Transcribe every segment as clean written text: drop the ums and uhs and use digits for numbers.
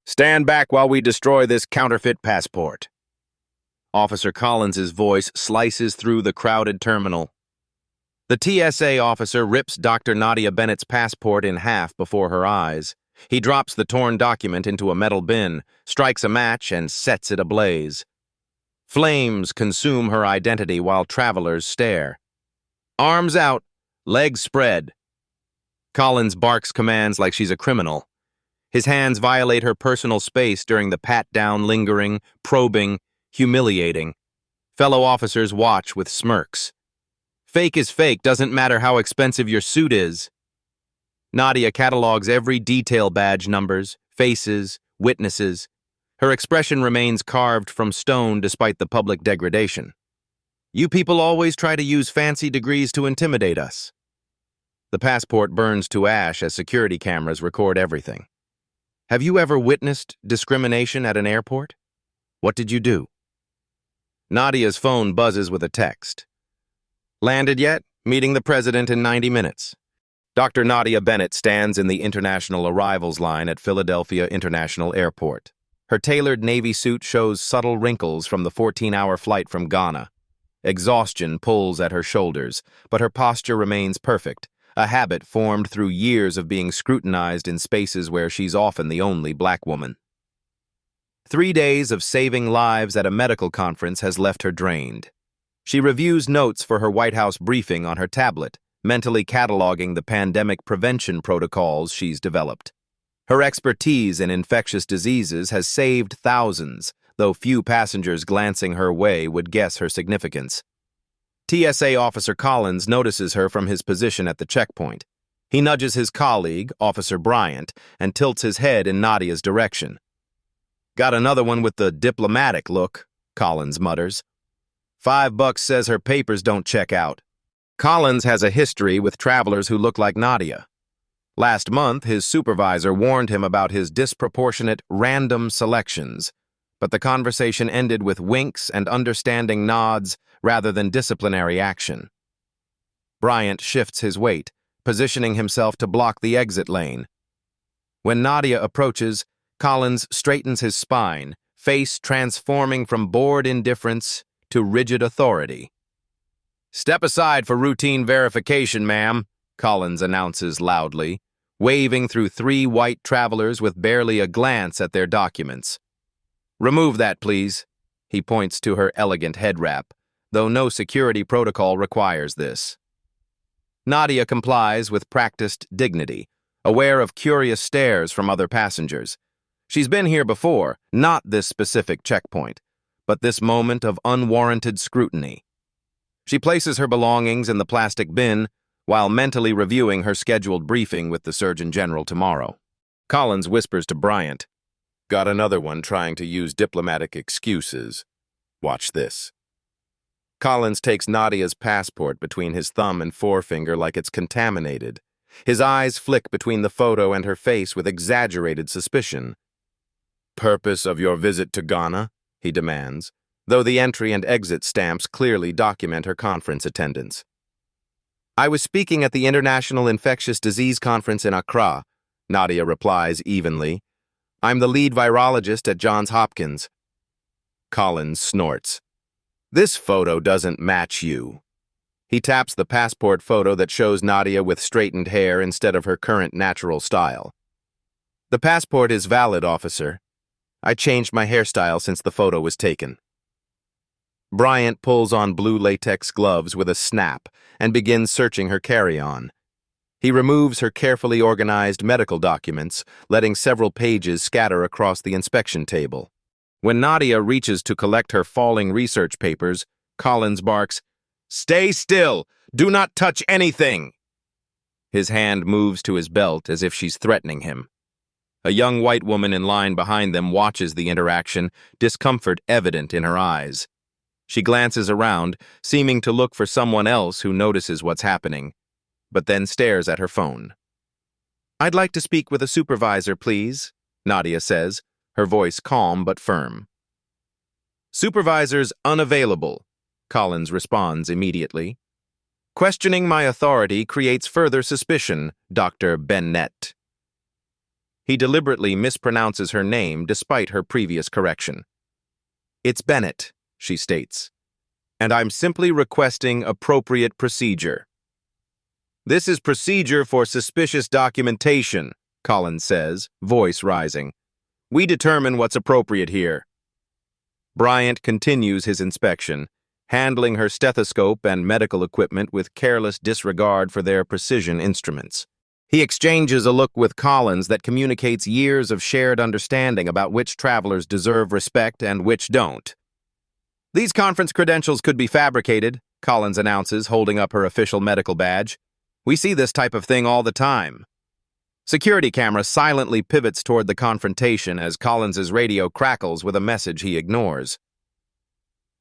Stand back while we destroy this counterfeit passport. Officer Collins's voice slices through the crowded terminal. The TSA officer rips Dr. Nadia Bennett's passport in half before her eyes. He drops the torn document into a metal bin, strikes a match, and sets it ablaze. Flames consume her identity while travelers stare. Arms out, legs spread. Collins barks commands like she's a criminal. His hands violate her personal space during the pat-down, lingering, probing, humiliating. Fellow officers watch with smirks. Fake is fake, doesn't matter how expensive your suit is. Nadia catalogs every detail: badge numbers, faces, witnesses. Her expression remains carved from stone despite the public degradation. You people always try to use fancy degrees to intimidate us. The passport burns to ash as security cameras record everything. Have you ever witnessed discrimination at an airport? What did you do? Nadia's phone buzzes with a text. Landed yet? Meeting the president in 90 minutes. Dr. Nadia Bennett stands in the international arrivals line at Philadelphia International Airport. Her tailored Navy suit shows subtle wrinkles from the 14-hour flight from Ghana. Exhaustion pulls at her shoulders, but her posture remains perfect, a habit formed through years of being scrutinized in spaces where she's often the only black woman. 3 days of saving lives at a medical conference has left her drained. She reviews notes for her White House briefing on her tablet, mentally cataloging the pandemic prevention protocols she's developed. Her expertise in infectious diseases has saved thousands, though few passengers glancing her way would guess her significance. TSA Officer Collins notices her from his position at the checkpoint. He nudges his colleague, Officer Bryant, and tilts his head in Nadia's direction. Got another one with the diplomatic look, Collins mutters. $5 says her papers don't check out. Collins has a history with travelers who look like Nadia. Last month, his supervisor warned him about his disproportionate, random selections, but the conversation ended with winks and understanding nods rather than disciplinary action. Bryant shifts his weight, positioning himself to block the exit lane. When Nadia approaches, Collins straightens his spine, face transforming from bored indifference to rigid authority. Step aside for routine verification, ma'am, Collins announces loudly, waving through 3 white travelers with barely a glance at their documents. Remove that, please. He points to her elegant head wrap, though no security protocol requires this. Nadia complies with practiced dignity, aware of curious stares from other passengers. She's been here before, not this specific checkpoint, but this moment of unwarranted scrutiny. She places her belongings in the plastic bin while mentally reviewing her scheduled briefing with the Surgeon General tomorrow. Collins whispers to Bryant, "Got another one trying to use diplomatic excuses. Watch this." Collins takes Nadia's passport between his thumb and forefinger like it's contaminated. His eyes flick between the photo and her face with exaggerated suspicion. "Purpose of your visit to Ghana?" he demands, though the entry and exit stamps clearly document her conference attendance. "I was speaking at the International Infectious Disease Conference in Accra," Nadia replies evenly. "I'm the lead virologist at Johns Hopkins." Collins snorts. "This photo doesn't match you." He taps the passport photo that shows Nadia with straightened hair instead of her current natural style. "The passport is valid, officer. I changed my hairstyle since the photo was taken." Bryant pulls on blue latex gloves with a snap and begins searching her carry-on. He removes her carefully organized medical documents, letting several pages scatter across the inspection table. When Nadia reaches to collect her falling research papers, Collins barks, "Stay still! Do not touch anything!" His hand moves to his belt as if she's threatening him. A young white woman in line behind them watches the interaction, discomfort evident in her eyes. She glances around, seeming to look for someone else who notices what's happening, but then stares at her phone. "I'd like to speak with a supervisor, please," Nadia says, her voice calm but firm. "Supervisor's unavailable," Collins responds immediately. "Questioning my authority creates further suspicion, Dr. Bennett." He deliberately mispronounces her name despite her previous correction. "It's Bennett," she states, "and I'm simply requesting appropriate procedure." "This is procedure for suspicious documentation," Collins says, voice rising. "We determine what's appropriate here." Bryant continues his inspection, handling her stethoscope and medical equipment with careless disregard for their precision instruments. He exchanges a look with Collins that communicates years of shared understanding about which travelers deserve respect and which don't. "These conference credentials could be fabricated," Collins announces, holding up her official medical badge. "We see this type of thing all the time." Security camera silently pivots toward the confrontation as Collins's radio crackles with a message he ignores.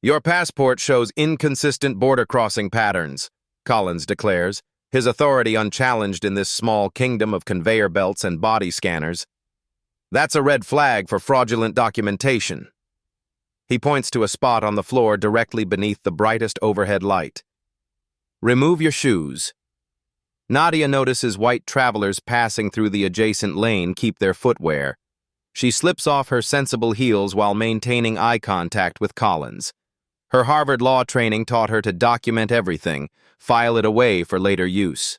"Your passport shows inconsistent border crossing patterns," Collins declares, his authority unchallenged in this small kingdom of conveyor belts and body scanners. "That's a red flag for fraudulent documentation." He points to a spot on the floor directly beneath the brightest overhead light. "Remove your shoes." Nadia notices white travelers passing through the adjacent lane keep their footwear. She slips off her sensible heels while maintaining eye contact with Collins. Her Harvard law training taught her to document everything, file it away for later use.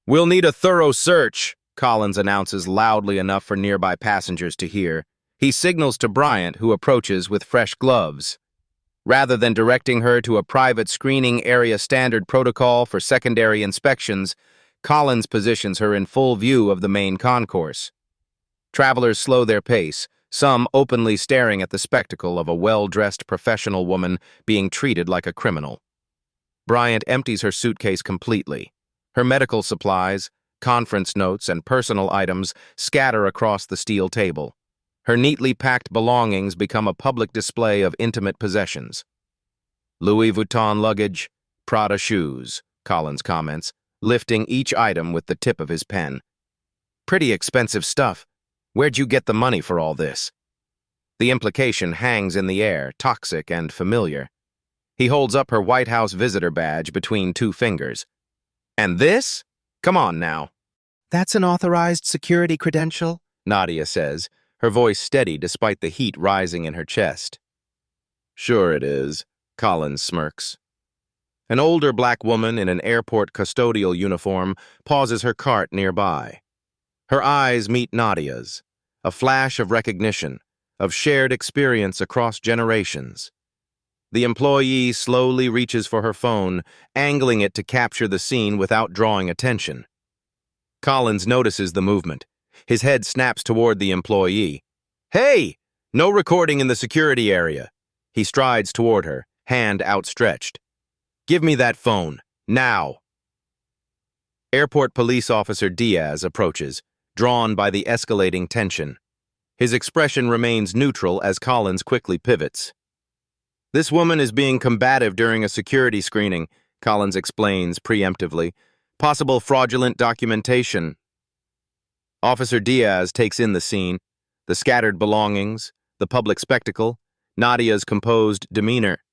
"We'll need a thorough search," Collins announces loudly enough for nearby passengers to hear. He signals to Bryant, who approaches with fresh gloves. Rather than directing her to a private screening area standard protocol for secondary inspections, Collins positions her in full view of the main concourse. Travelers slow their pace, some openly staring at the spectacle of a well-dressed professional woman being treated like a criminal. Bryant empties her suitcase completely. Her medical supplies, conference notes, and personal items scatter across the steel table. Her neatly packed belongings become a public display of intimate possessions. "Louis Vuitton luggage, Prada shoes," Collins comments, lifting each item with the tip of his pen. "Pretty expensive stuff. Where'd you get the money for all this?" The implication hangs in the air, toxic and familiar. He holds up her White House visitor badge between two fingers. "And this? Come on now." "That's an authorized security credential," Nadia says, her voice steady despite the heat rising in her chest. "Sure it is," Collins smirks. An older black woman in an airport custodial uniform pauses her cart nearby. Her eyes meet Nadia's, a flash of recognition, of shared experience across generations. The employee slowly reaches for her phone, angling it to capture the scene without drawing attention. Collins notices the movement. His head snaps toward the employee. "Hey! No recording in the security area." He strides toward her, hand outstretched. "Give me that phone, now." Airport Police Officer Diaz approaches, drawn by the escalating tension. His expression remains neutral as Collins quickly pivots. "This woman is being combative during a security screening," Collins explains preemptively. "Possible fraudulent documentation." Officer Diaz takes in the scene, the scattered belongings, the public spectacle, Nadia's composed demeanor.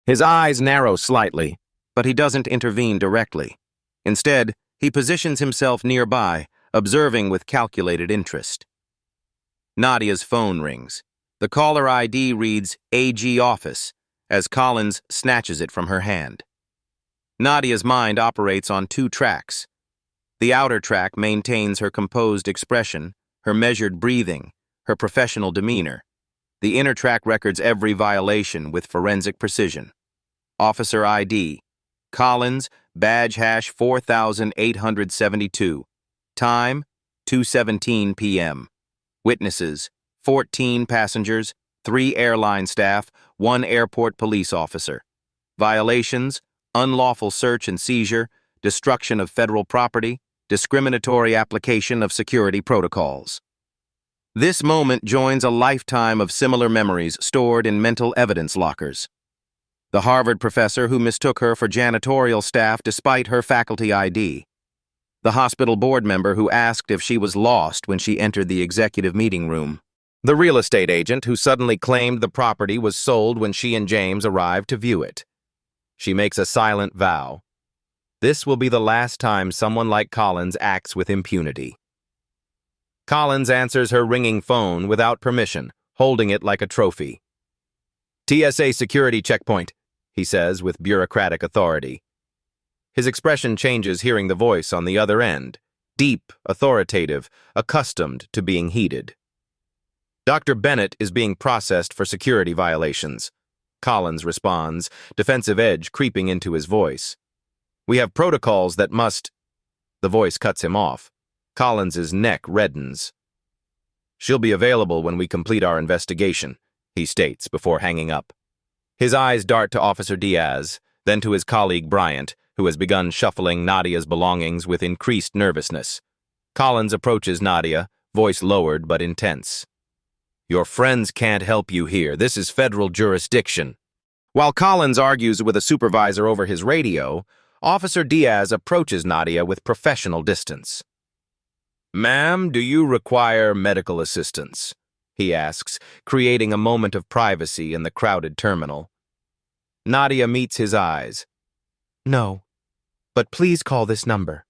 His eyes narrow slightly, but he doesn't intervene directly. Instead, he positions himself nearby, observing with calculated interest. Nadia's phone rings. The caller ID reads AG Office, as Collins snatches it from her hand. Nadia's mind operates on two tracks. The outer track maintains her composed expression, her measured breathing, her professional demeanor. The inner track records every violation with forensic precision. Officer ID, Collins, badge hash 4872. Time, 2:17 p.m. Witnesses, 14 passengers, 3 airline staff, 1 airport police officer. Violations, unlawful search and seizure, destruction of federal property, discriminatory application of security protocols. This moment joins a lifetime of similar memories stored in mental evidence lockers. The Harvard professor who mistook her for janitorial staff despite her faculty ID. The hospital board member who asked if she was lost when she entered the executive meeting room. The real estate agent who suddenly claimed the property was sold when she and James arrived to view it. She makes a silent vow. This will be the last time someone like Collins acts with impunity. Collins answers her ringing phone without permission, holding it like a trophy. "TSA security checkpoint," he says with bureaucratic authority. His expression changes hearing the voice on the other end, deep, authoritative, accustomed to being heated. "Dr. Bennett is being processed for security violations," Collins responds, defensive edge creeping into his voice. "We have protocols that must—" The voice cuts him off. Collins's neck reddens. "She'll be available when we complete our investigation," he states before hanging up. His eyes dart to Officer Diaz, then to his colleague Bryant, who has begun shuffling Nadia's belongings with increased nervousness. Collins approaches Nadia, voice lowered but intense. "Your friends can't help you here. This is federal jurisdiction." While Collins argues with a supervisor over his radio, Officer Diaz approaches Nadia with professional distance. "Ma'am, do you require medical assistance?" he asks, creating a moment of privacy in the crowded terminal. Nadia meets his eyes. "No, but please call this number."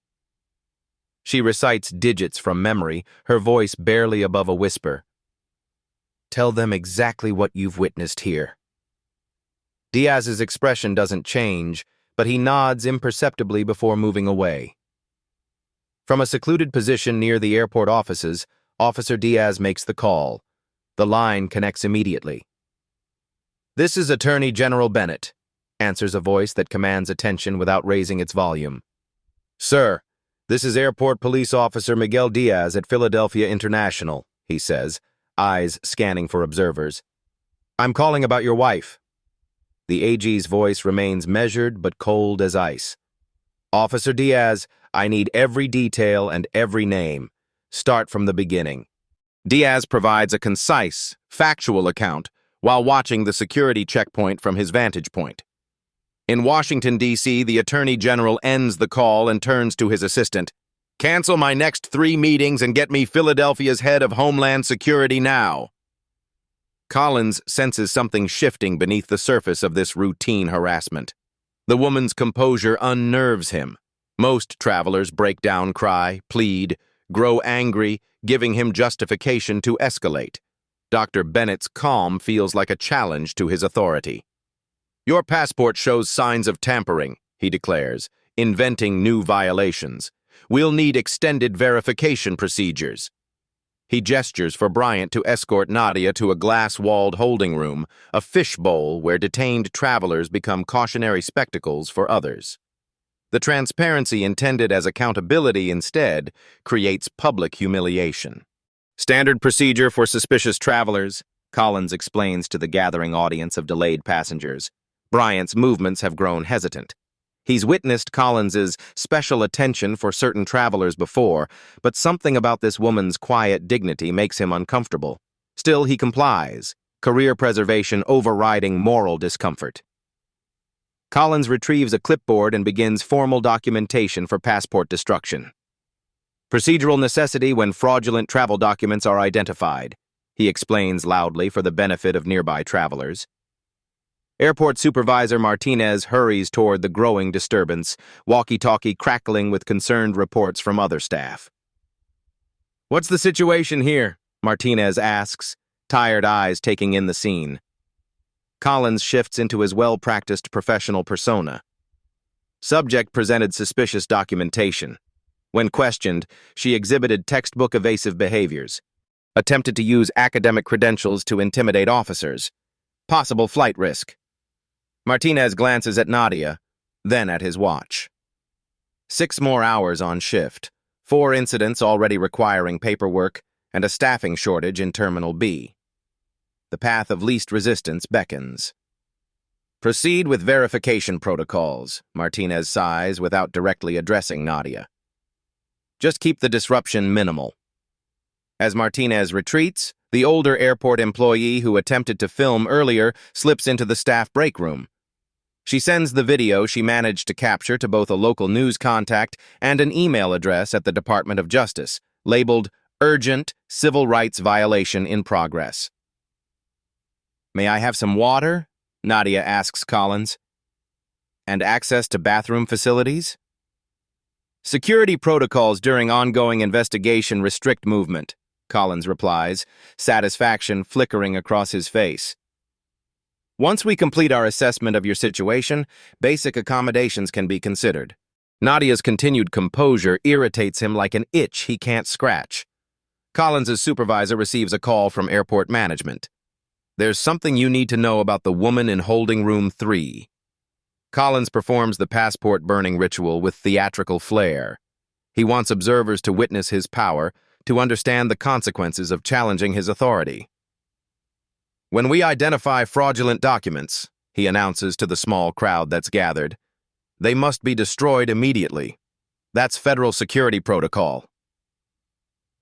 She recites digits from memory, her voice barely above a whisper. "Tell them exactly what you've witnessed here." Diaz's expression doesn't change, but he nods imperceptibly before moving away. From a secluded position near the airport offices, Officer Diaz makes the call. The line connects immediately. "This is Attorney General Bennett," answers a voice that commands attention without raising its volume. "Sir, this is Airport Police Officer Miguel Diaz at Philadelphia International," he says, eyes scanning for observers. "I'm calling about your wife." The AG's voice remains measured but cold as ice. "Officer Diaz, I need every detail and every name. Start from the beginning." Diaz provides a concise, factual account while watching the security checkpoint from his vantage point. In Washington, D.C., the Attorney General ends the call and turns to his assistant. "Cancel my next 3 meetings and get me Philadelphia's head of Homeland Security now." Collins senses something shifting beneath the surface of this routine harassment. The woman's composure unnerves him. Most travelers break down, cry, plead, grow angry, giving him justification to escalate. Dr. Bennett's calm feels like a challenge to his authority. "Your passport shows signs of tampering," he declares, inventing new violations. "We'll need extended verification procedures." He gestures for Bryant to escort Nadia to a glass-walled holding room, a fishbowl where detained travelers become cautionary spectacles for others. The transparency intended as accountability instead creates public humiliation. "Standard procedure for suspicious travelers," Collins explains to the gathering audience of delayed passengers. Bryant's movements have grown hesitant. He's witnessed Collins's special attention for certain travelers before, but something about this woman's quiet dignity makes him uncomfortable. Still, he complies, career preservation overriding moral discomfort. Collins retrieves a clipboard and begins formal documentation for passport destruction. "Procedural necessity when fraudulent travel documents are identified," he explains loudly for the benefit of nearby travelers. Airport Supervisor Martinez hurries toward the growing disturbance, walkie-talkie crackling with concerned reports from other staff. "What's the situation here?" Martinez asks, tired eyes taking in the scene. Collins shifts into his well-practiced professional persona. Subject presented suspicious documentation. When questioned, she exhibited textbook evasive behaviors. Attempted to use academic credentials to intimidate officers. Possible flight risk. Martinez glances at Nadia, then at his watch. 6 more hours on shift, 4 incidents already requiring paperwork, and a staffing shortage in Terminal B. The path of least resistance beckons. "Proceed with verification protocols," Martinez sighs without directly addressing Nadia. "Just keep the disruption minimal." As Martinez retreats, the older airport employee who attempted to film earlier slips into the staff break room. She sends the video she managed to capture to both a local news contact and an email address at the Department of Justice, labeled "Urgent Civil Rights Violation in Progress." "May I have some water?" Nadia asks Collins. "And access to bathroom facilities?" "Security protocols during ongoing investigation restrict movement," Collins replies, satisfaction flickering across his face. Once we complete our assessment of your situation, basic accommodations can be considered. Nadia's continued composure irritates him like an itch he can't scratch. Collins' supervisor receives a call from airport management. There's something you need to know about the woman in holding room 3. Collins performs the passport burning ritual with theatrical flair. He wants observers to witness his power, to understand the consequences of challenging his authority. When we identify fraudulent documents, he announces to the small crowd that's gathered, they must be destroyed immediately. That's federal security protocol.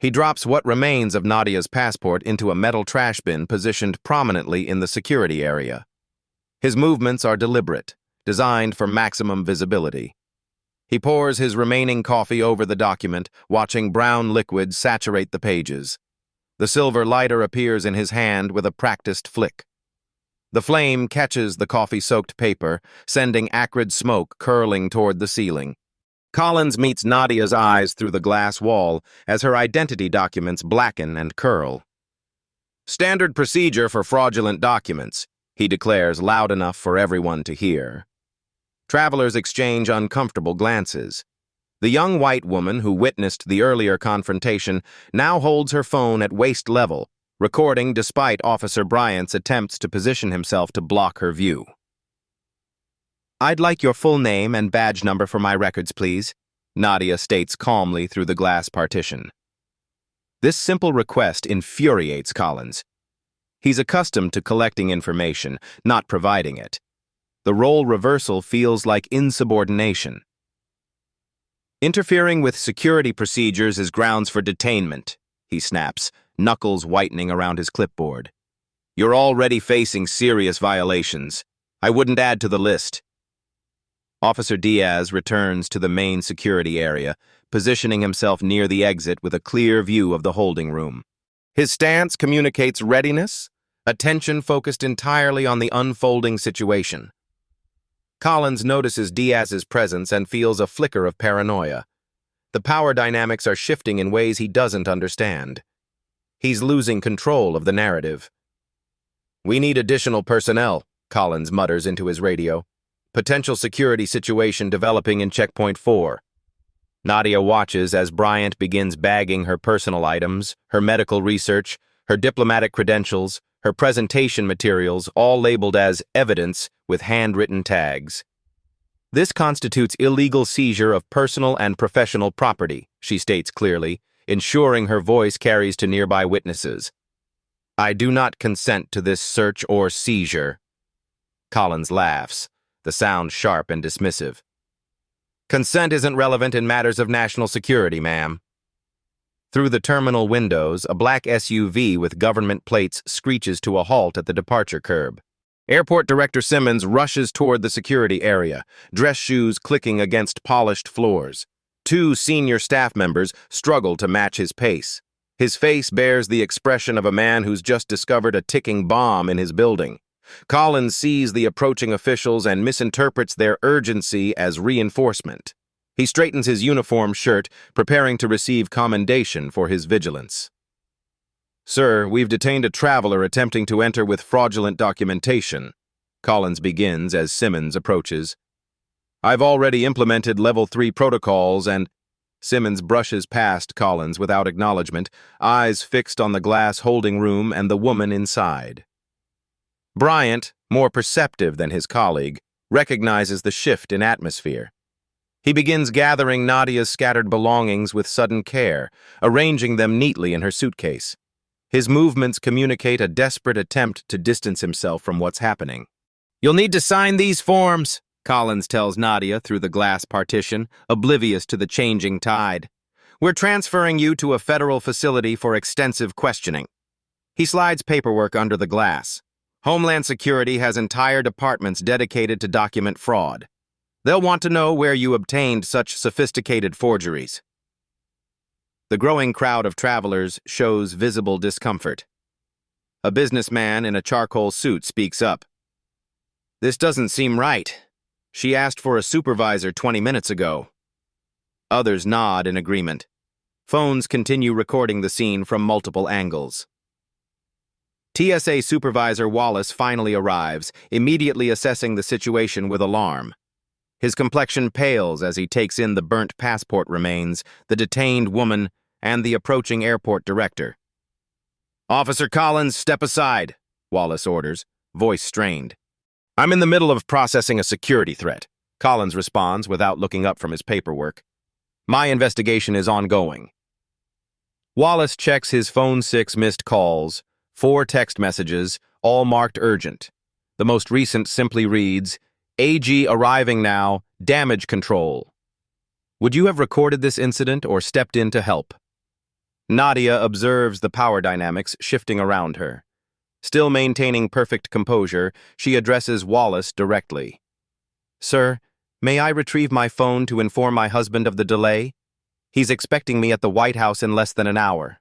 He drops what remains of Nadia's passport into a metal trash bin positioned prominently in the security area. His movements are deliberate, designed for maximum visibility. He pours his remaining coffee over the document, watching brown liquid saturate the pages. The silver lighter appears in his hand with a practiced flick. The flame catches the coffee-soaked paper, sending acrid smoke curling toward the ceiling. Collins meets Nadia's eyes through the glass wall as her identity documents blacken and curl. Standard procedure for fraudulent documents, he declares loud enough for everyone to hear. Travelers exchange uncomfortable glances. The young white woman who witnessed the earlier confrontation now holds her phone at waist level, recording despite Officer Bryant's attempts to position himself to block her view. I'd like your full name and badge number for my records, please, Nadia states calmly through the glass partition. This simple request infuriates Collins. He's accustomed to collecting information, not providing it. The role reversal feels like insubordination. Interfering with security procedures is grounds for detainment, he snaps, knuckles whitening around his clipboard. You're already facing serious violations. I wouldn't add to the list. Officer Diaz returns to the main security area, positioning himself near the exit with a clear view of the holding room. His stance communicates readiness, attention focused entirely on the unfolding situation. Collins notices Diaz's presence and feels a flicker of paranoia. The power dynamics are shifting in ways he doesn't understand. He's losing control of the narrative. We need additional personnel, Collins mutters into his radio. Potential security situation developing in Checkpoint 4. Nadia watches as Bryant begins bagging her personal items, her medical research, her diplomatic credentials, her presentation materials, all labeled as evidence with handwritten tags. This constitutes illegal seizure of personal and professional property, she states clearly, ensuring her voice carries to nearby witnesses. I do not consent to this search or seizure. Collins laughs, the sound sharp and dismissive. Consent isn't relevant in matters of national security, ma'am. Through the terminal windows, a black SUV with government plates screeches to a halt at the departure curb. Airport Director Simmons rushes toward the security area, dress shoes clicking against polished floors. 2 senior staff members struggle to match his pace. His face bears the expression of a man who's just discovered a ticking bomb in his building. Collins sees the approaching officials and misinterprets their urgency as reinforcement. He straightens his uniform shirt, preparing to receive commendation for his vigilance. Sir, we've detained a traveler attempting to enter with fraudulent documentation, Collins begins as Simmons approaches. I've already implemented Level 3 protocols and... Simmons brushes past Collins without acknowledgement, eyes fixed on the glass holding room and the woman inside. Bryant, more perceptive than his colleague, recognizes the shift in atmosphere. He begins gathering Nadia's scattered belongings with sudden care, arranging them neatly in her suitcase. His movements communicate a desperate attempt to distance himself from what's happening. You'll need to sign these forms, Collins tells Nadia through the glass partition, oblivious to the changing tide. We're transferring you to a federal facility for extensive questioning. He slides paperwork under the glass. Homeland Security has entire departments dedicated to document fraud. They'll want to know where you obtained such sophisticated forgeries. The growing crowd of travelers shows visible discomfort. A businessman in a charcoal suit speaks up. This doesn't seem right. She asked for a supervisor 20 minutes ago. Others nod in agreement. Phones continue recording the scene from multiple angles. TSA Supervisor Wallace finally arrives, immediately assessing the situation with alarm. His complexion pales as he takes in the burnt passport remains, the detained woman, and the approaching airport director. "Officer Collins, step aside," Wallace orders, voice strained. "I'm in the middle of processing a security threat," Collins responds without looking up from his paperwork. "My investigation is ongoing." Wallace checks his phone 6 missed calls, 4 text messages, all marked urgent. The most recent simply reads, "AG arriving now, damage control." Would you have recorded this incident or stepped in to help? Nadia observes the power dynamics shifting around her. Still maintaining perfect composure, she addresses Wallace directly. "Sir, may I retrieve my phone to inform my husband of the delay? He's expecting me at the White House in less than an hour."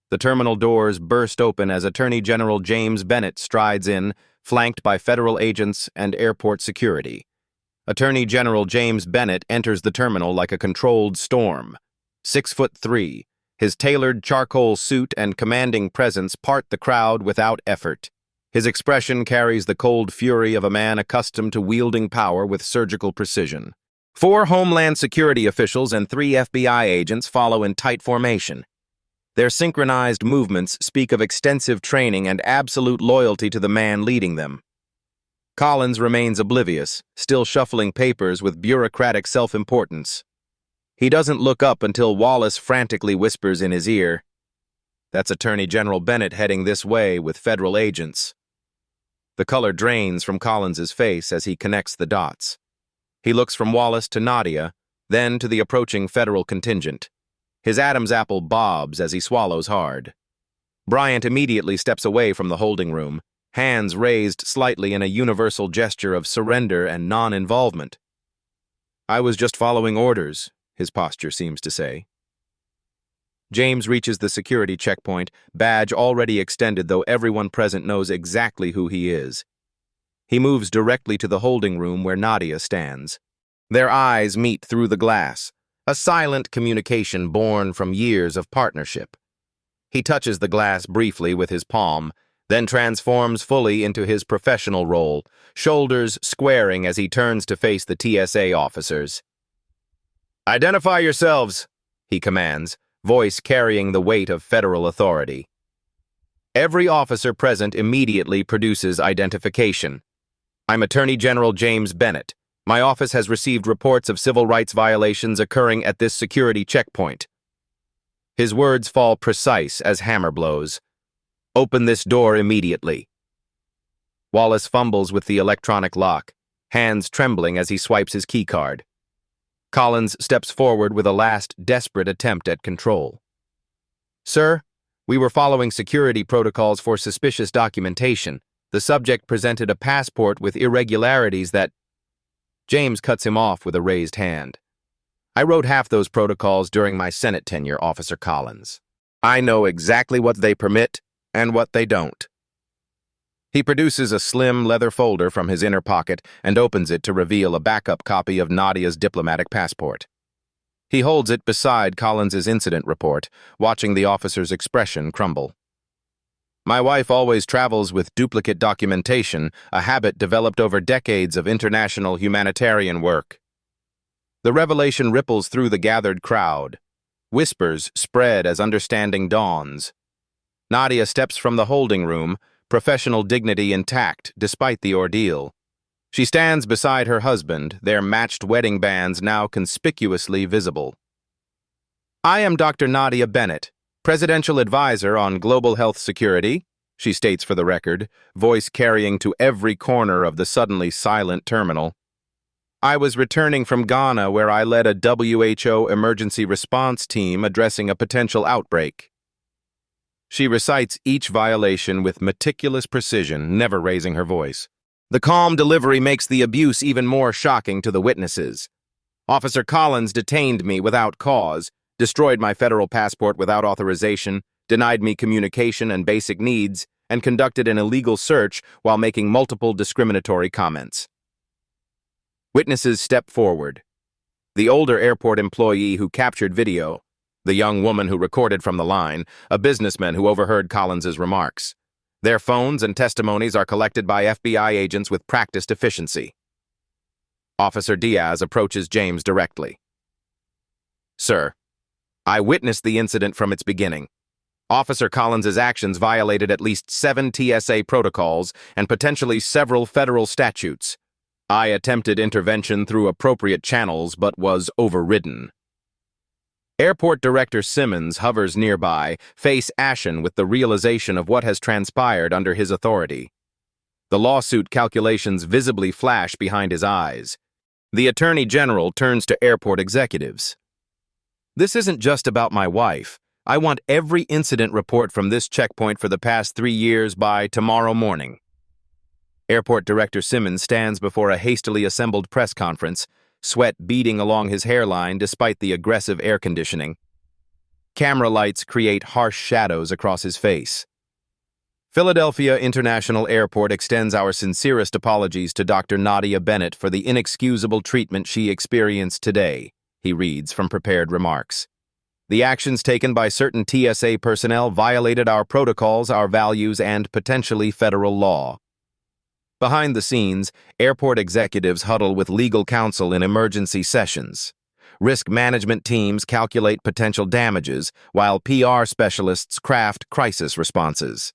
The terminal doors burst open as Attorney General James Bennett strides in, flanked by federal agents and airport security. Attorney General James Bennett enters the terminal like a controlled storm. 6'3", his tailored charcoal suit and commanding presence part the crowd without effort. His expression carries the cold fury of a man accustomed to wielding power with surgical precision. 4 Homeland Security officials and 3 FBI agents follow in tight formation. Their synchronized movements speak of extensive training and absolute loyalty to the man leading them. Collins remains oblivious, still shuffling papers with bureaucratic self-importance. He doesn't look up until Wallace frantically whispers in his ear, "That's Attorney General Bennett heading this way with federal agents." The color drains from Collins's face as he connects the dots. He looks from Wallace to Nadia, then to the approaching federal contingent. His Adam's apple bobs as he swallows hard. Bryant immediately steps away from the holding room, hands raised slightly in a universal gesture of surrender and non-involvement. "I was just following orders," his posture seems to say. James reaches the security checkpoint, badge already extended though everyone present knows exactly who he is. He moves directly to the holding room where Nadia stands. Their eyes meet through the glass, a silent communication born from years of partnership. He touches the glass briefly with his palm, then transforms fully into his professional role, shoulders squaring as he turns to face the TSA officers. "Identify yourselves," he commands, voice carrying the weight of federal authority. Every officer present immediately produces identification. "I'm Attorney General James Bennett. My office has received reports of civil rights violations occurring at this security checkpoint." His words fall precise as hammer blows. "Open this door immediately." Wallace fumbles with the electronic lock, hands trembling as he swipes his keycard. Collins steps forward with a last desperate attempt at control. "Sir, we were following security protocols for suspicious documentation. The subject presented a passport with irregularities that—" James cuts him off with a raised hand. "I wrote half those protocols during my Senate tenure, Officer Collins. I know exactly what they permit and what they don't." He produces a slim leather folder from his inner pocket and opens it to reveal a backup copy of Nadia's diplomatic passport. He holds it beside Collins's incident report, watching the officer's expression crumble. "My wife always travels with duplicate documentation, a habit developed over decades of international humanitarian work." The revelation ripples through the gathered crowd. Whispers spread as understanding dawns. Nadia steps from the holding room, professional dignity intact despite the ordeal. She stands beside her husband, their matched wedding bands now conspicuously visible. "I am Dr. Nadia Bennett, Presidential Advisor on Global Health Security," she states for the record, voice carrying to every corner of the suddenly silent terminal. "I was returning from Ghana where I led a WHO emergency response team addressing a potential outbreak." She recites each violation with meticulous precision, never raising her voice. The calm delivery makes the abuse even more shocking to the witnesses. "Officer Collins detained me without cause, destroyed my federal passport without authorization, denied me communication and basic needs, and conducted an illegal search while making multiple discriminatory comments." Witnesses step forward. The older airport employee who captured video, The young woman who recorded from the line, a businessman who overheard Collins's remarks. Their phones and testimonies are collected by FBI agents with practiced efficiency. Officer Diaz approaches James directly. Sir, I witnessed the incident from its beginning. Officer Collins's actions violated at least 7 TSA protocols and potentially several federal statutes. I attempted intervention through appropriate channels but was overridden. Airport Director Simmons hovers nearby, face ashen with the realization of what has transpired under his authority. The lawsuit calculations visibly flash behind his eyes. The Attorney General turns to airport executives. This isn't just about my wife. I want every incident report from this checkpoint for the past 3 years by tomorrow morning. Airport Director Simmons stands before a hastily assembled press conference, sweat beading along his hairline despite the aggressive air conditioning. Camera lights create harsh shadows across his face. Philadelphia International Airport extends our sincerest apologies to Dr. Nadia Bennett for the inexcusable treatment she experienced today, he reads from prepared remarks. The actions taken by certain TSA personnel violated our protocols, our values, and potentially federal law. Behind the scenes, airport executives huddle with legal counsel in emergency sessions. Risk management teams calculate potential damages, while PR specialists craft crisis responses.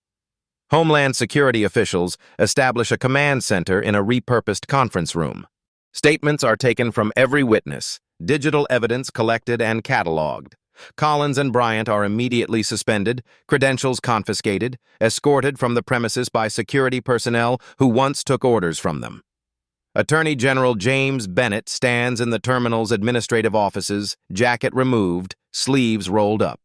Homeland Security officials establish a command center in a repurposed conference room. Statements are taken from every witness, digital evidence collected and cataloged. Collins and Bryant are immediately suspended, credentials confiscated, escorted from the premises by security personnel who once took orders from them. Attorney General James Bennett stands in the terminal's administrative offices, jacket removed, sleeves rolled up.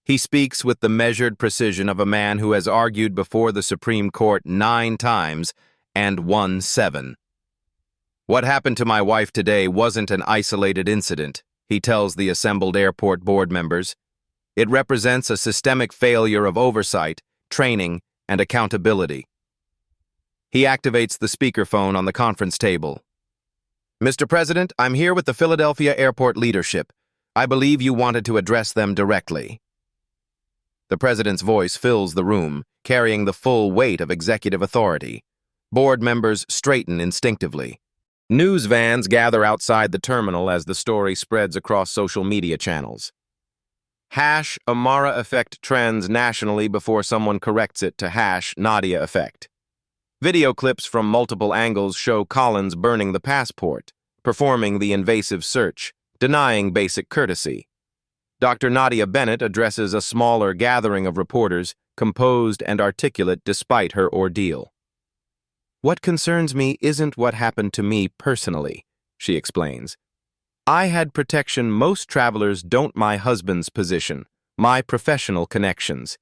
He speaks with the measured precision of a man who has argued before the Supreme Court 9 times and won 7. What happened to my wife today wasn't an isolated incident, he tells the assembled airport board members. It represents a systemic failure of oversight, training, and accountability. He activates the speakerphone on the conference table. Mr. President, I'm here with the Philadelphia Airport leadership. I believe you wanted to address them directly. The president's voice fills the room, carrying the full weight of executive authority. Board members straighten instinctively. News vans gather outside the terminal as the story spreads across social media channels. #Amara effect trends nationally before someone corrects it to #Nadia effect. Video clips from multiple angles show Collins burning the passport, performing the invasive search, denying basic courtesy. Dr. Nadia Bennett addresses a smaller gathering of reporters, composed and articulate despite her ordeal. What concerns me isn't what happened to me personally, she explains. I had protection most travelers don't. My husband's position, my professional connections.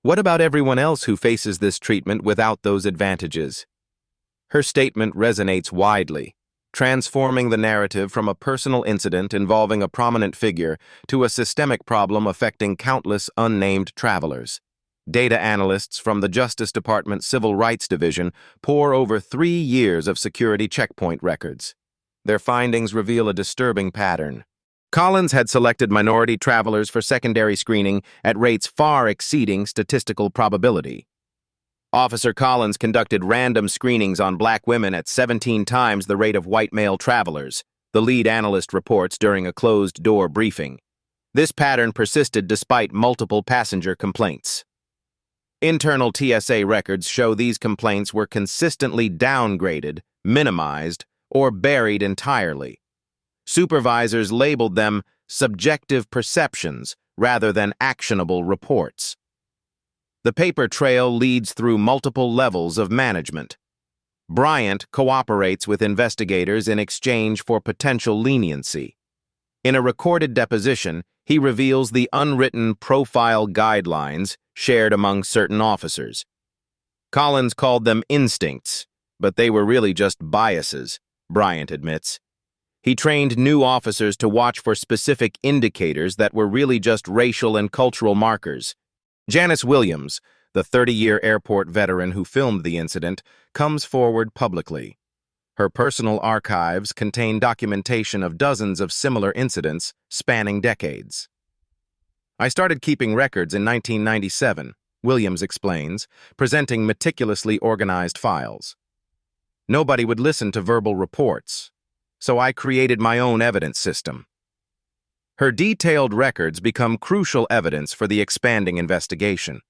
What about everyone else who faces this treatment without those advantages? Her statement resonates widely, transforming the narrative from a personal incident involving a prominent figure to a systemic problem affecting countless unnamed travelers. Data analysts from the Justice Department Civil Rights Division pore over 3 years of security checkpoint records. Their findings reveal a disturbing pattern. Collins had selected minority travelers for secondary screening at rates far exceeding statistical probability. Officer Collins conducted random screenings on black women at 17 times the rate of white male travelers, the lead analyst reports during a closed-door briefing. This pattern persisted despite multiple passenger complaints. Internal TSA records show these complaints were consistently downgraded, minimized, or buried entirely. Supervisors labeled them subjective perceptions rather than actionable reports. The paper trail leads through multiple levels of management. Bryant cooperates with investigators in exchange for potential leniency. In a recorded deposition, he reveals the unwritten profile guidelines shared among certain officers. Collins called them instincts, but they were really just biases, Bryant admits. He trained new officers to watch for specific indicators that were really just racial and cultural markers. Janice Williams, the 30-year airport veteran who filmed the incident, comes forward publicly. Her personal archives contain documentation of dozens of similar incidents spanning decades. I started keeping records in 1997, Williams explains, presenting meticulously organized files. Nobody would listen to verbal reports, so I created my own evidence system. Her detailed records become crucial evidence for the expanding investigation.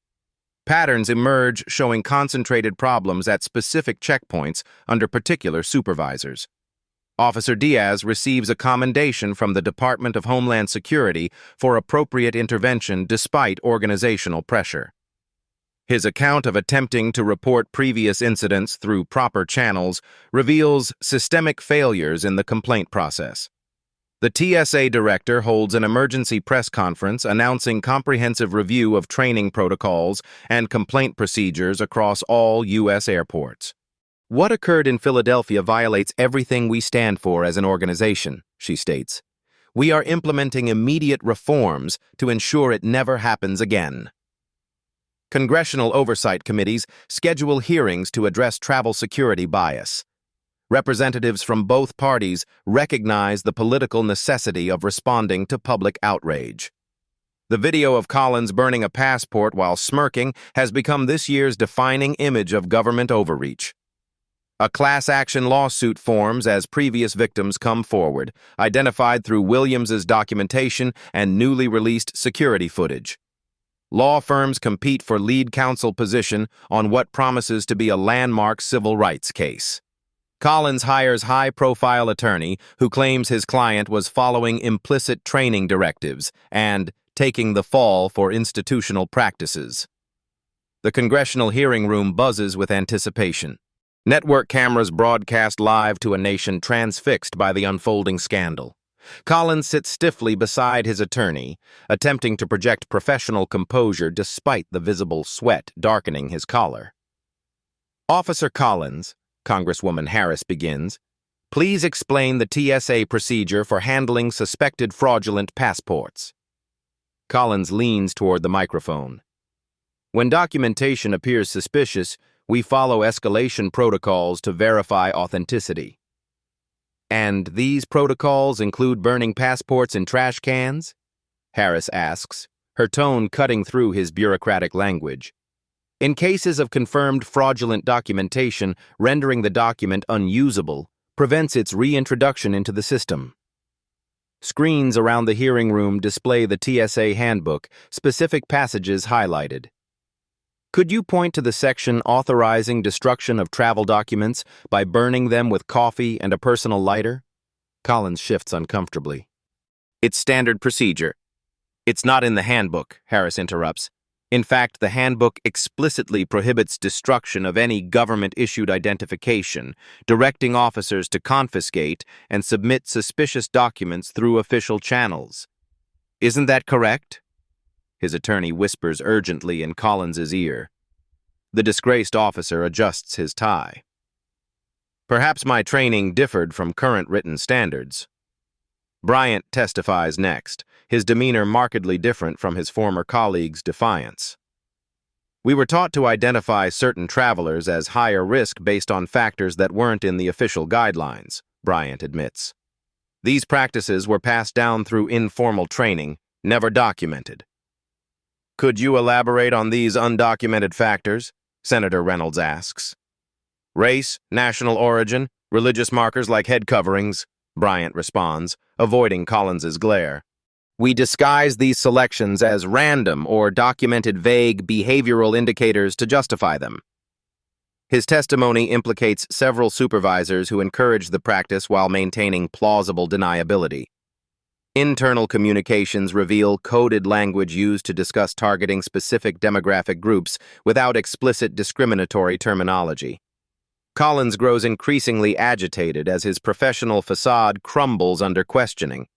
Patterns emerge showing concentrated problems at specific checkpoints under particular supervisors. Officer Diaz receives a commendation from the Department of Homeland Security for appropriate intervention despite organizational pressure. His account of attempting to report previous incidents through proper channels reveals systemic failures in the complaint process. The TSA director holds an emergency press conference announcing comprehensive review of training protocols and complaint procedures across all U.S. airports. "What occurred in Philadelphia violates everything we stand for as an organization," she states. "We are implementing immediate reforms to ensure it never happens again." Congressional oversight committees schedule hearings to address travel security bias. Representatives from both parties recognize the political necessity of responding to public outrage. The video of Collins burning a passport while smirking has become this year's defining image of government overreach. A class action lawsuit forms as previous victims come forward, identified through Williams's documentation and newly released security footage. Law firms compete for lead counsel position on what promises to be a landmark civil rights case. Collins hires high-profile attorney who claims his client was following implicit training directives and taking the fall for institutional practices. The congressional hearing room buzzes with anticipation. Network cameras broadcast live to a nation transfixed by the unfolding scandal. Collins sits stiffly beside his attorney, attempting to project professional composure despite the visible sweat darkening his collar. "Officer Collins," Congresswoman Harris begins, "please explain the TSA procedure for handling suspected fraudulent passports." Collins leans toward the microphone. "When documentation appears suspicious, we follow escalation protocols to verify authenticity." "And these protocols include burning passports in trash cans?" Harris asks, her tone cutting through his bureaucratic language. "In cases of confirmed fraudulent documentation, rendering the document unusable prevents its reintroduction into the system." Screens around the hearing room display the TSA handbook, specific passages highlighted. "Could you point to the section authorizing destruction of travel documents by burning them with coffee and a personal lighter?" Collins shifts uncomfortably. "It's standard procedure." "It's not in the handbook," Harris interrupts. "In fact, the handbook explicitly prohibits destruction of any government-issued identification, directing officers to confiscate and submit suspicious documents through official channels. Isn't that correct?" His attorney whispers urgently in Collins's ear. The disgraced officer adjusts his tie. "Perhaps my training differed from current written standards." Bryant testifies next, his demeanor markedly different from his former colleague's defiance. "We were taught to identify certain travelers as higher risk based on factors that weren't in the official guidelines," Bryant admits. "These practices were passed down through informal training, never documented." "Could you elaborate on these undocumented factors?" Senator Reynolds asks. "Race, national origin, religious markers like head coverings," Bryant responds, avoiding Collins's glare. "We disguise these selections as random or documented vague behavioral indicators to justify them." His testimony implicates several supervisors who encouraged the practice while maintaining plausible deniability. Internal communications reveal coded language used to discuss targeting specific demographic groups without explicit discriminatory terminology. Collins grows increasingly agitated as his professional facade crumbles under questioning.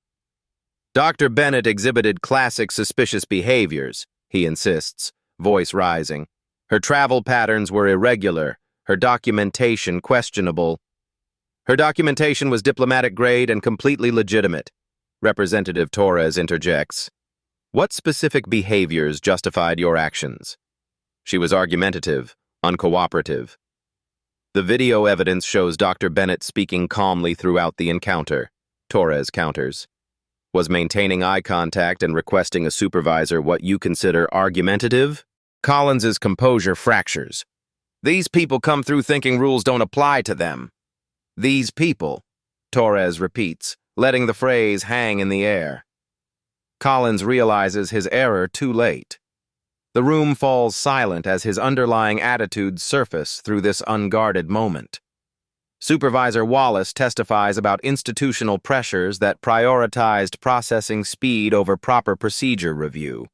"Dr. Bennett exhibited classic suspicious behaviors," he insists, voice rising. "Her travel patterns were irregular, her documentation questionable." "Her documentation was diplomatic grade and completely legitimate," Representative Torres interjects. "What specific behaviors justified your actions?" "She was argumentative, uncooperative." The video evidence shows Dr. Bennett speaking calmly throughout the encounter, Torres counters. Was maintaining eye contact and requesting a supervisor what you consider argumentative? Collins's composure fractures. These people come through thinking rules don't apply to them. These people, Torres repeats, letting the phrase hang in the air. Collins realizes his error too late. The room falls silent as his underlying attitudes surface through this unguarded moment. Supervisor Wallace testifies about institutional pressures that prioritized processing speed over proper procedure review.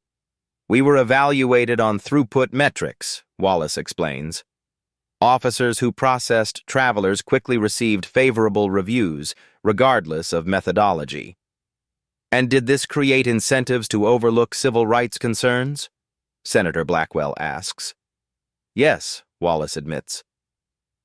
We were evaluated on throughput metrics, Wallace explains. Officers who processed travelers quickly received favorable reviews, regardless of methodology. And did this create incentives to overlook civil rights concerns? Senator Blackwell asks. Yes, Wallace admits.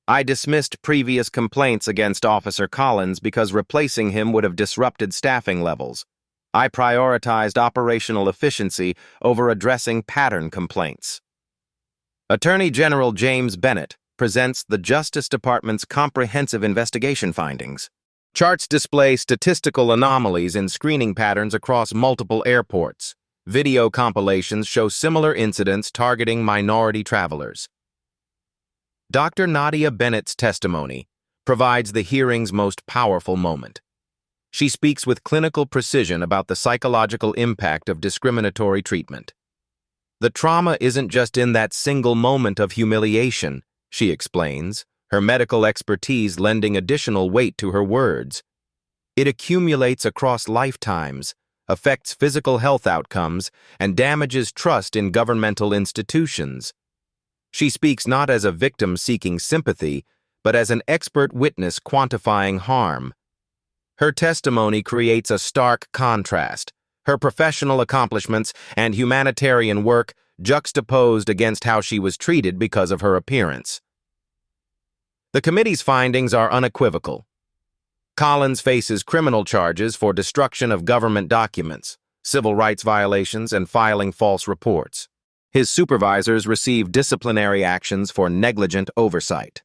I dismissed previous complaints against Officer Collins because replacing him would have disrupted staffing levels. I prioritized operational efficiency over addressing pattern complaints. Attorney General James Bennett presents the Justice Department's comprehensive investigation findings. Charts display statistical anomalies in screening patterns across multiple airports. Video compilations show similar incidents targeting minority travelers. Dr. Nadia Bennett's testimony provides the hearing's most powerful moment. She speaks with clinical precision about the psychological impact of discriminatory treatment. The trauma isn't just in that single moment of humiliation, she explains, her medical expertise lending additional weight to her words. It accumulates across lifetimes, affects physical health outcomes, and damages trust in governmental institutions. She speaks not as a victim seeking sympathy, but as an expert witness quantifying harm. Her testimony creates a stark contrast, her professional accomplishments and humanitarian work juxtaposed against how she was treated because of her appearance. The committee's findings are unequivocal. Collins faces criminal charges for destruction of government documents, civil rights violations, and filing false reports. His supervisors receive disciplinary actions for negligent oversight.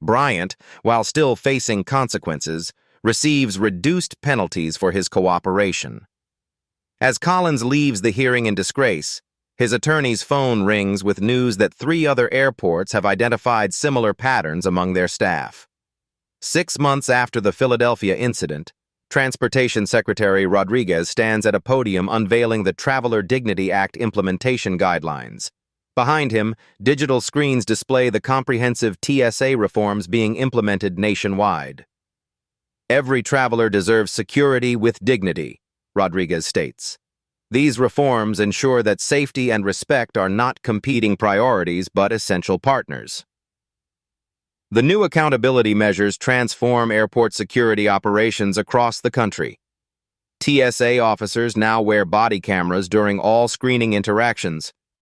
Bryant, while still facing consequences, receives reduced penalties for his cooperation. As Collins leaves the hearing in disgrace, his attorney's phone rings with news that 3 other airports have identified similar patterns among their staff. 6 months after the Philadelphia incident, Transportation Secretary Rodriguez stands at a podium unveiling the Traveler Dignity Act implementation guidelines. Behind him, digital screens display the comprehensive TSA reforms being implemented nationwide. Every traveler deserves security with dignity, Rodriguez states. These reforms ensure that safety and respect are not competing priorities but essential partners. The new accountability measures transform airport security operations across the country. TSA officers now wear body cameras during all screening interactions.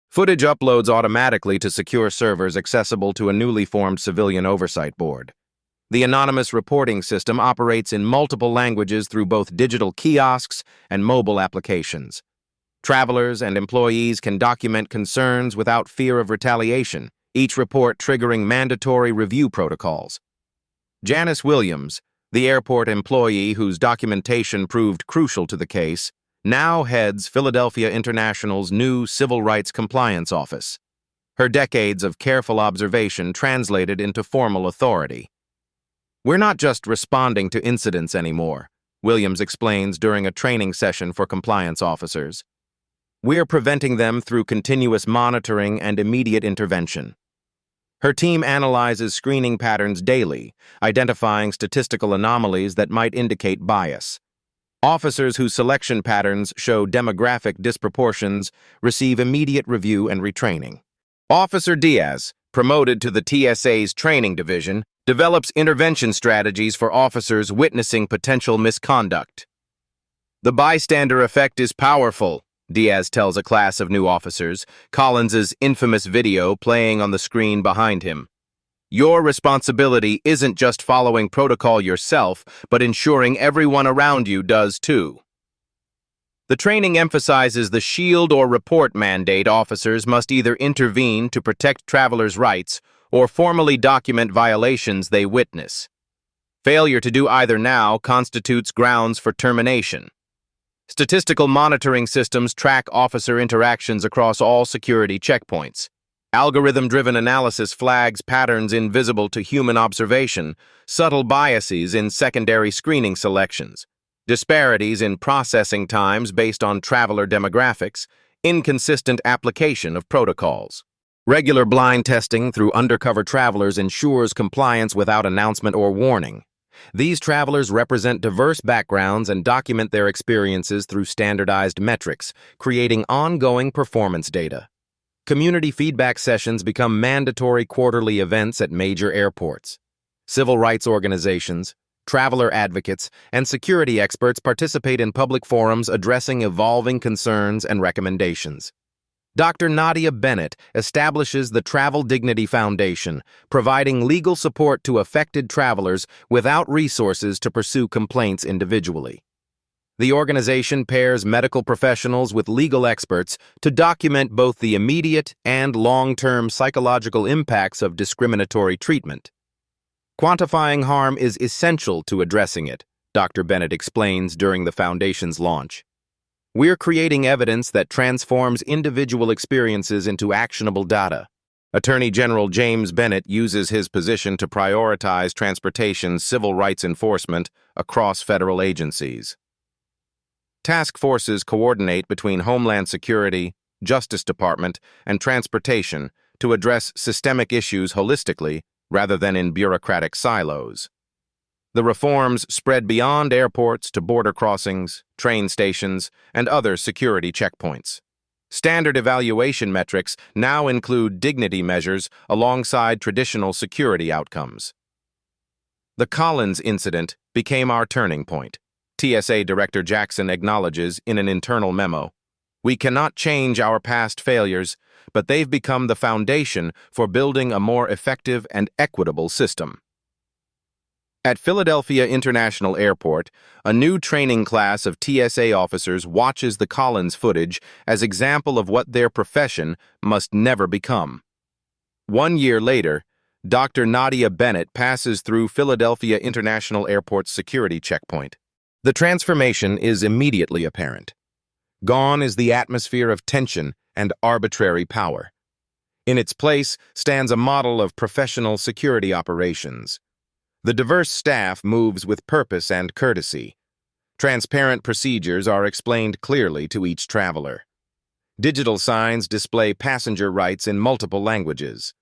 Footage uploads automatically to secure servers accessible to a newly formed civilian oversight board. The anonymous reporting system operates in multiple languages through both digital kiosks and mobile applications. Travelers and employees can document concerns without fear of retaliation, each report triggering mandatory review protocols. Janice Williams, the airport employee whose documentation proved crucial to the case, now heads Philadelphia International's new Civil Rights Compliance Office. Her decades of careful observation translated into formal authority. We're not just responding to incidents anymore, Williams explains during a training session for compliance officers. We're preventing them through continuous monitoring and immediate intervention. Her team analyzes screening patterns daily, identifying statistical anomalies that might indicate bias. Officers whose selection patterns show demographic disproportions receive immediate review and retraining. Officer Diaz, promoted to the TSA's training division, develops intervention strategies for officers witnessing potential misconduct. The bystander effect is powerful, Diaz tells a class of new officers, Collins's infamous video playing on the screen behind him. Your responsibility isn't just following protocol yourself, but ensuring everyone around you does too. The training emphasizes the shield or report mandate. Officers must either intervene to protect travelers' rights or formally document violations they witness. Failure to do either now constitutes grounds for termination. Statistical monitoring systems track officer interactions across all security checkpoints. Algorithm-driven analysis flags patterns invisible to human observation, subtle biases in secondary screening selections, disparities in processing times based on traveler demographics, inconsistent application of protocols. Regular blind testing through undercover travelers ensures compliance without announcement or warning. These travelers represent diverse backgrounds and document their experiences through standardized metrics, creating ongoing performance data. Community feedback sessions become mandatory quarterly events at major airports. Civil rights organizations, traveler advocates, and security experts participate in public forums addressing evolving concerns and recommendations. Dr. Nadia Bennett establishes the Travel Dignity Foundation, providing legal support to affected travelers without resources to pursue complaints individually. The organization pairs medical professionals with legal experts to document both the immediate and long-term psychological impacts of discriminatory treatment. Quantifying harm is essential to addressing it, Dr. Bennett explains during the foundation's launch. We're creating evidence that transforms individual experiences into actionable data. Attorney General James Bennett uses his position to prioritize transportation civil rights enforcement across federal agencies. Task forces coordinate between Homeland Security, Justice Department, and Transportation to address systemic issues holistically rather than in bureaucratic silos. The reforms spread beyond airports to border crossings, train stations, and other security checkpoints. Standard evaluation metrics now include dignity measures alongside traditional security outcomes. The Collins incident became our turning point. TSA Director Jackson acknowledges in an internal memo, "We cannot change our past failures, but they've become the foundation for building a more effective and equitable system." At Philadelphia International Airport, a new training class of TSA officers watches the Collins footage as example of what their profession must never become. 1 year later, Dr. Nadia Bennett passes through Philadelphia International Airport's security checkpoint. The transformation is immediately apparent. Gone is the atmosphere of tension and arbitrary power. In its place stands a model of professional security operations. The diverse staff moves with purpose and courtesy. Transparent procedures are explained clearly to each traveler. Digital signs display passenger rights in multiple languages.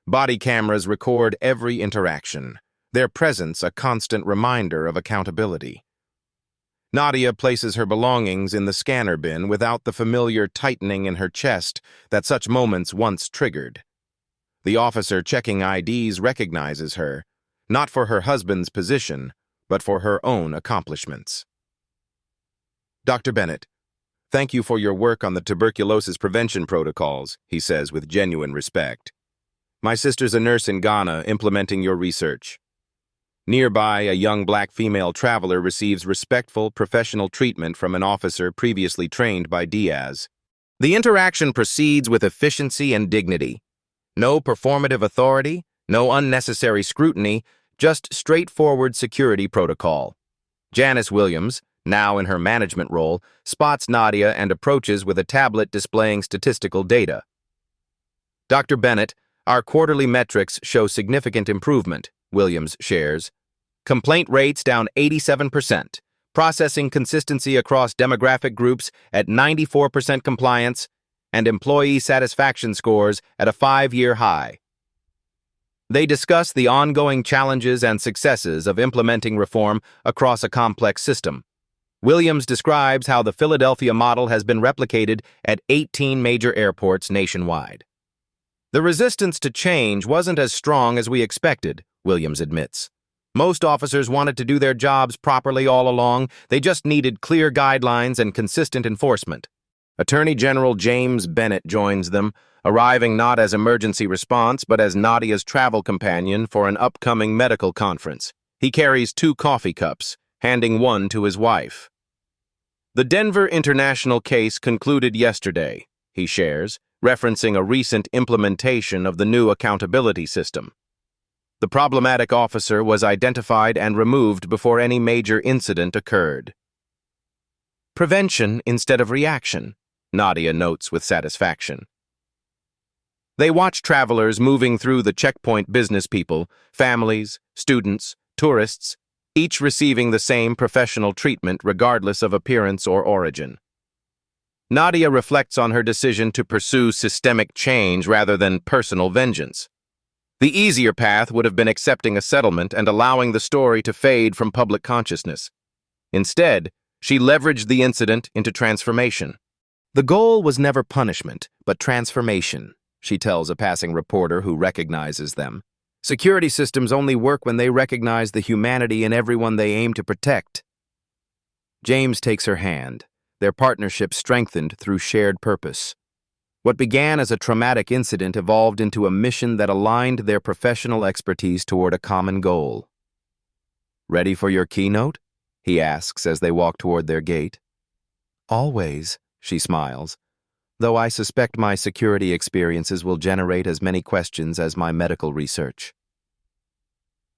Body cameras record every interaction, their presence a constant reminder of accountability. Nadia places her belongings in the scanner bin without the familiar tightening in her chest that such moments once triggered. The officer checking IDs recognizes her, not for her husband's position, but for her own accomplishments. "Dr. Bennett, thank you for your work on the tuberculosis prevention protocols," he says with genuine respect. "My sister's a nurse in Ghana implementing your research." Nearby, a young black female traveler receives respectful professional treatment from an officer previously trained by Diaz. The interaction proceeds with efficiency and dignity. No performative authority, no unnecessary scrutiny, just straightforward security protocol. Janice Williams, now in her management role, spots Nadia and approaches with a tablet displaying statistical data. "Dr. Bennett, our quarterly metrics show significant improvement," Williams shares. "Complaint rates down 87%, processing consistency across demographic groups at 94% compliance, and employee satisfaction scores at a 5-year high." They discuss the ongoing challenges and successes of implementing reform across a complex system. Williams describes how the Philadelphia model has been replicated at 18 major airports nationwide. "The resistance to change wasn't as strong as we expected," Williams admits. "Most officers wanted to do their jobs properly all along. They just needed clear guidelines and consistent enforcement." Attorney General James Bennett joins them, arriving not as emergency response but as Nadia's travel companion for an upcoming medical conference. He carries 2 coffee cups, handing one to his wife. "The Denver International case concluded yesterday," he shares, referencing a recent implementation of the new accountability system. "The problematic officer was identified and removed before any major incident occurred." Prevention instead of reaction, Nadia notes with satisfaction. They watch travelers moving through the checkpoint, business people, families, students, tourists, each receiving the same professional treatment regardless of appearance or origin. Nadia reflects on her decision to pursue systemic change rather than personal vengeance. The easier path would have been accepting a settlement and allowing the story to fade from public consciousness. Instead, she leveraged the incident into transformation. The goal was never punishment, but transformation, she tells a passing reporter who recognizes them. Security systems only work when they recognize the humanity in everyone they aim to protect. James takes her hand, their partnership strengthened through shared purpose. What began as a traumatic incident evolved into a mission that aligned their professional expertise toward a common goal. "Ready for your keynote?" he asks as they walk toward their gate. "Always," she smiles, "though I suspect my security experiences will generate as many questions as my medical research."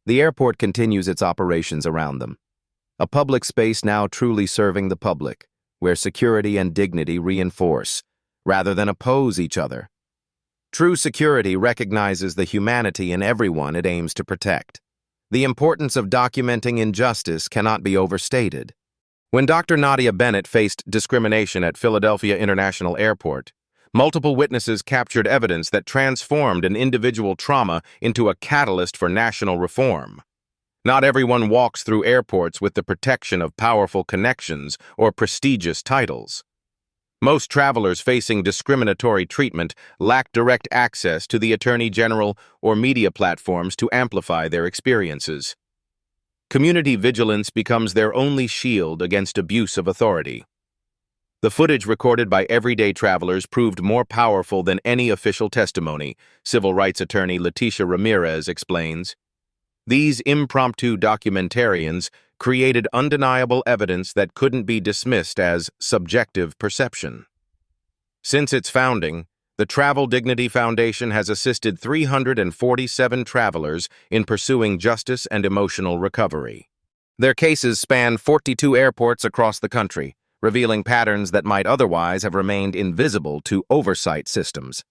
The airport continues its operations around them, a public space now truly serving the public, where security and dignity reinforce, rather than oppose each other. True security recognizes the humanity in everyone it aims to protect. The importance of documenting injustice cannot be overstated. When Dr. Nadia Bennett faced discrimination at Philadelphia International Airport, multiple witnesses captured evidence that transformed an individual trauma into a catalyst for national reform. Not everyone walks through airports with the protection of powerful connections or prestigious titles. Most travelers facing discriminatory treatment lack direct access to the Attorney General or media platforms to amplify their experiences. Community vigilance becomes their only shield against abuse of authority. The footage recorded by everyday travelers proved more powerful than any official testimony, civil rights attorney Leticia Ramirez explains. These impromptu documentarians created undeniable evidence that couldn't be dismissed as subjective perception. Since its founding, the Travel Dignity Foundation has assisted 347 travelers in pursuing justice and emotional recovery. Their cases span 42 airports across the country, revealing patterns that might otherwise have remained invisible to oversight systems.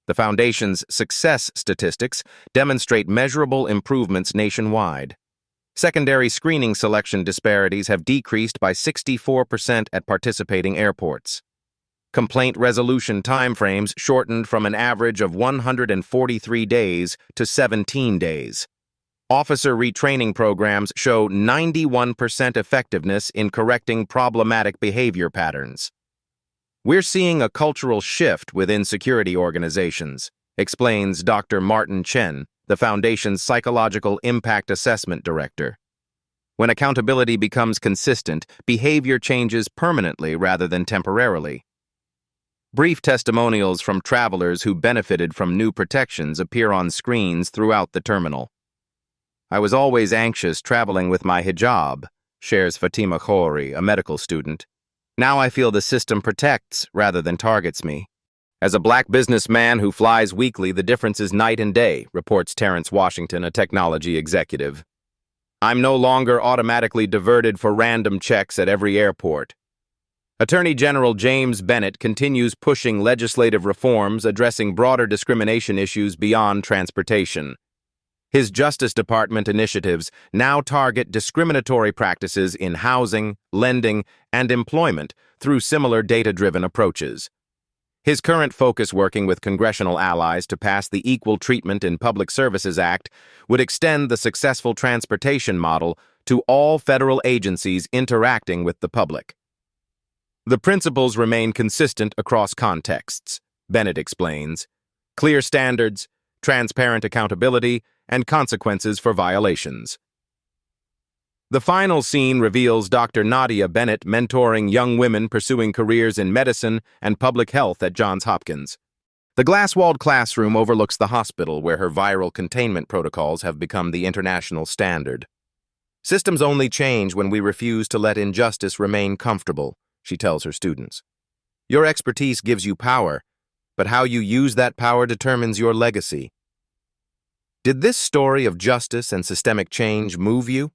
The Foundation's success statistics demonstrate measurable improvements nationwide. Secondary screening selection disparities have decreased by 64% at participating airports. Complaint resolution timeframes shortened from an average of 143 days to 17 days. Officer retraining programs show 91% effectiveness in correcting problematic behavior patterns. "We're seeing a cultural shift within security organizations," explains Dr. Martin Chen, the Foundation's Psychological Impact Assessment Director. "When accountability becomes consistent, behavior changes permanently rather than temporarily." Brief testimonials from travelers who benefited from new protections appear on screens throughout the terminal. "I was always anxious traveling with my hijab," shares Fatima Khoury, a medical student. "Now I feel the system protects rather than targets me." "As a black businessman who flies weekly, the difference is night and day," reports Terrence Washington, a technology executive. "I'm no longer automatically diverted for random checks at every airport." Attorney General James Bennett continues pushing legislative reforms addressing broader discrimination issues beyond transportation. His Justice Department initiatives now target discriminatory practices in housing, lending, and employment through similar data-driven approaches. His current focus, working with congressional allies to pass the Equal Treatment in Public Services Act, would extend the successful transportation model to all federal agencies interacting with the public. The principles remain consistent across contexts, Bennett explains. Clear standards, transparent accountability, and consequences for violations. The final scene reveals Dr. Nadia Bennett mentoring young women pursuing careers in medicine and public health at Johns Hopkins. The glass-walled classroom overlooks the hospital where her viral containment protocols have become the international standard. "Systems only change when we refuse to let injustice remain comfortable," she tells her students. "Your expertise gives you power, but how you use that power determines your legacy." Did this story of justice and systemic change move you?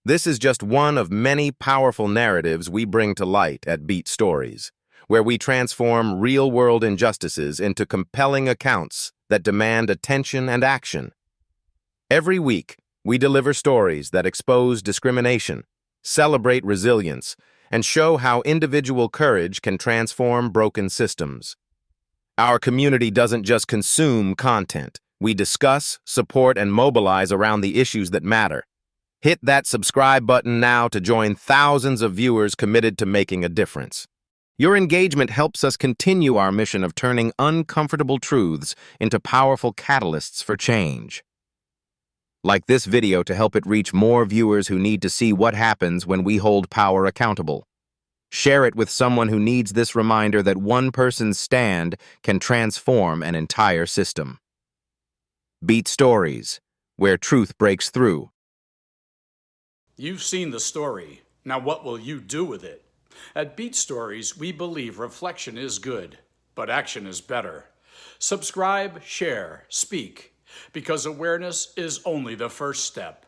This is just one of many powerful narratives we bring to light at Beat Stories, where we transform real-world injustices into compelling accounts that demand attention and action. Every week, we deliver stories that expose discrimination, celebrate resilience, and show how individual courage can transform broken systems. Our community doesn't just consume content. We discuss, support, and mobilize around the issues that matter. Hit that subscribe button now to join thousands of viewers committed to making a difference. Your engagement helps us continue our mission of turning uncomfortable truths into powerful catalysts for change. Like this video to help it reach more viewers who need to see what happens when we hold power accountable. Share it with someone who needs this reminder that one person's stand can transform an entire system. Beat Stories, where truth breaks through. You've seen the story. Now what will you do with it? At Beat Stories, we believe reflection is good, but action is better. Subscribe, share, speak, because awareness is only the first step.